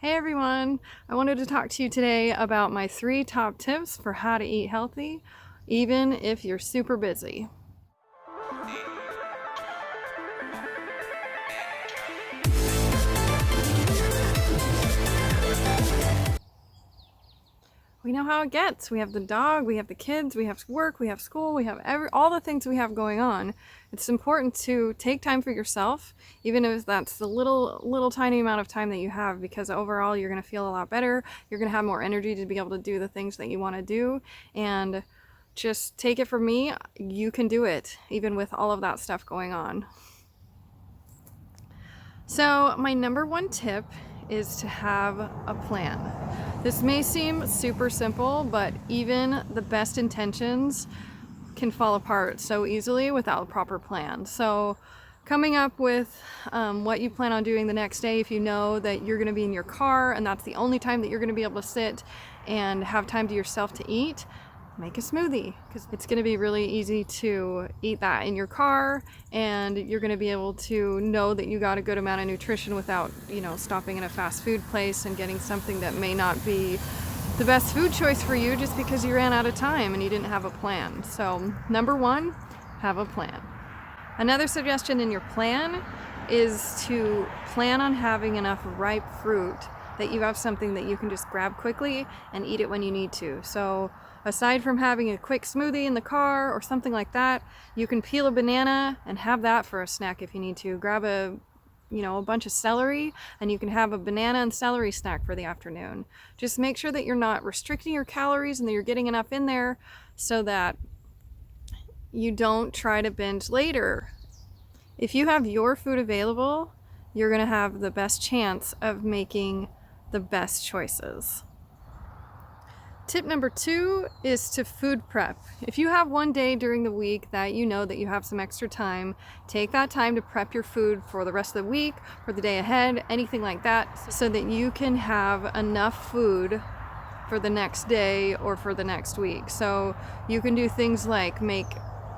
Hey everyone! I wanted to talk to you today about my 3 top tips for how to eat healthy, even if you're super busy. We know how it gets. We have the dog, we have the kids, we have work, we have school, we have all the things we have going on. It's important to take time for yourself, even if that's the little tiny amount of time that you have, because overall you're going to feel a lot better. You're going to have more energy to be able to do the things that you want to do, and just take it from me, you can do it, even with all of that stuff going on. So my number one tip is to have a plan. This may seem super simple, but even the best intentions can fall apart so easily without a proper plan. So coming up with what you plan on doing the next day, if you know that you're going to be in your car and that's the only time that you're going to be able to sit and have time to yourself to eat, make a smoothie, because it's going to be really easy to eat that in your car, and you're going to be able to know that you got a good amount of nutrition without, stopping in a fast food place and getting something that may not be the best food choice for you just because you ran out of time and you didn't have a plan. So number one, have a plan. Another suggestion in your plan is to plan on having enough ripe fruit that you have something that you can just grab quickly and eat it when you need to. So aside from having a quick smoothie in the car or something like that, you can peel a banana and have that for a snack if you need to. Grab a bunch of celery, and you can have a banana and celery snack for the afternoon. Just make sure that you're not restricting your calories and that you're getting enough in there so that you don't try to binge later. If you have your food available, you're going to have the best chance of making the best choices. Tip number 2 is to food prep. If you have one day during the week that you know that you have some extra time, take that time to prep your food for the rest of the week, for the day ahead, anything like that, so that you can have enough food for the next day or for the next week. So you can do things like make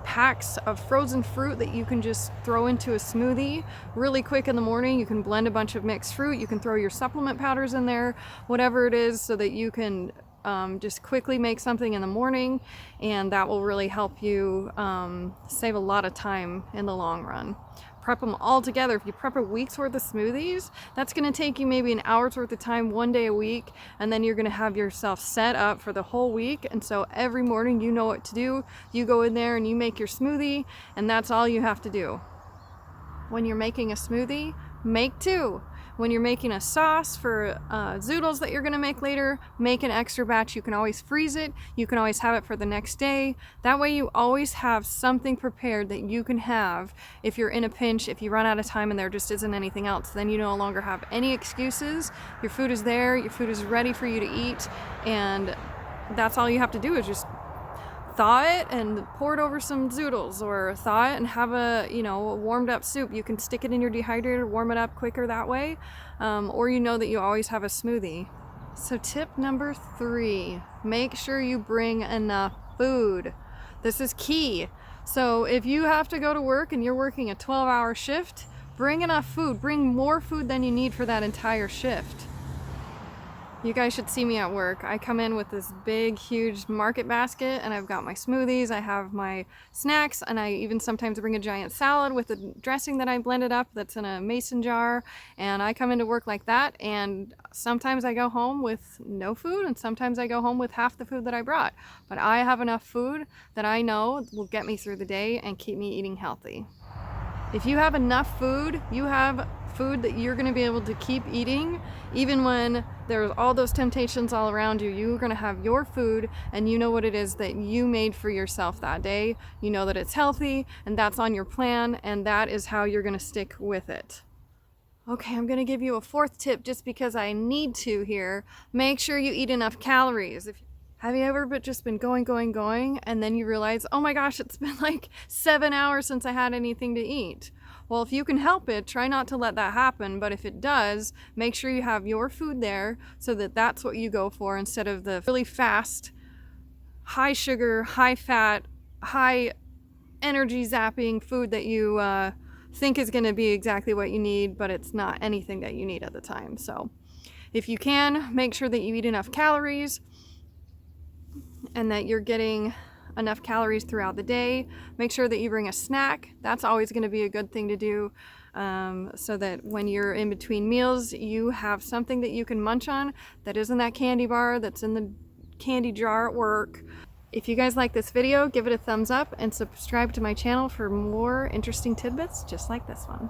packs of frozen fruit that you can just throw into a smoothie really quick in the morning. You can blend a bunch of mixed fruit. You can throw your supplement powders in there, whatever it is, so that you can just quickly make something in the morning, and that will really help you save a lot of time in the long run. Prep them all together. If you prep a week's worth of smoothies, that's going to take you maybe an hour's worth of time one day a week, and then you're going to have yourself set up for the whole week. And so every morning you know what to do. You go in there and you make your smoothie, and that's all you have to do. When you're making a smoothie, make 2. When you're making a sauce for zoodles that you're going to make later, make an extra batch. You can always freeze it. You can always have it for the next day. That way you always have something prepared that you can have if you're in a pinch, if you run out of time and there just isn't anything else. Then you no longer have any excuses. Your food is there. Your food is ready for you to eat. And that's all you have to do is just thaw it and pour it over some zoodles, or thaw it and have a warmed up soup. You can stick it in your dehydrator, warm it up quicker that way, or that you always have a smoothie. So tip number 3, make sure you bring enough food. This is key. So if you have to go to work and you're working a 12-hour shift, bring enough food. Bring more food than you need for that entire shift. You guys should see me at work. I come in with this big, huge market basket, and I've got my smoothies, I have my snacks, and I even sometimes bring a giant salad with the dressing that I blended up that's in a mason jar, and I come into work like that, and sometimes I go home with no food, and sometimes I go home with half the food that I brought. But I have enough food that I know will get me through the day and keep me eating healthy. If you have enough food, you have food that you're going to be able to keep eating even when there's all those temptations all around you. You're going to have your food, and you know what it is that you made for yourself that day. You know that it's healthy, and that's on your plan, and that is how you're going to stick with it. Okay, I'm going to give you a 4th tip just because I need to here. Make sure you eat enough calories. Have you ever just been going, and then you realize, oh my gosh, it's been like 7 hours since I had anything to eat? Well, if you can help it, try not to let that happen. But if it does, make sure you have your food there so that that's what you go for instead of the really fast, high sugar, high fat, high energy zapping food that you think is going to be exactly what you need, but it's not anything that you need at the time. So If you can, make sure that you eat enough calories and that you're getting enough calories throughout the day. Make sure that you bring a snack. That's always going to be a good thing to do, so that when you're in between meals, you have something that you can munch on that isn't that candy bar that's in the candy jar at work. If you guys like this video, give it a thumbs up and subscribe to my channel for more interesting tidbits just like this one.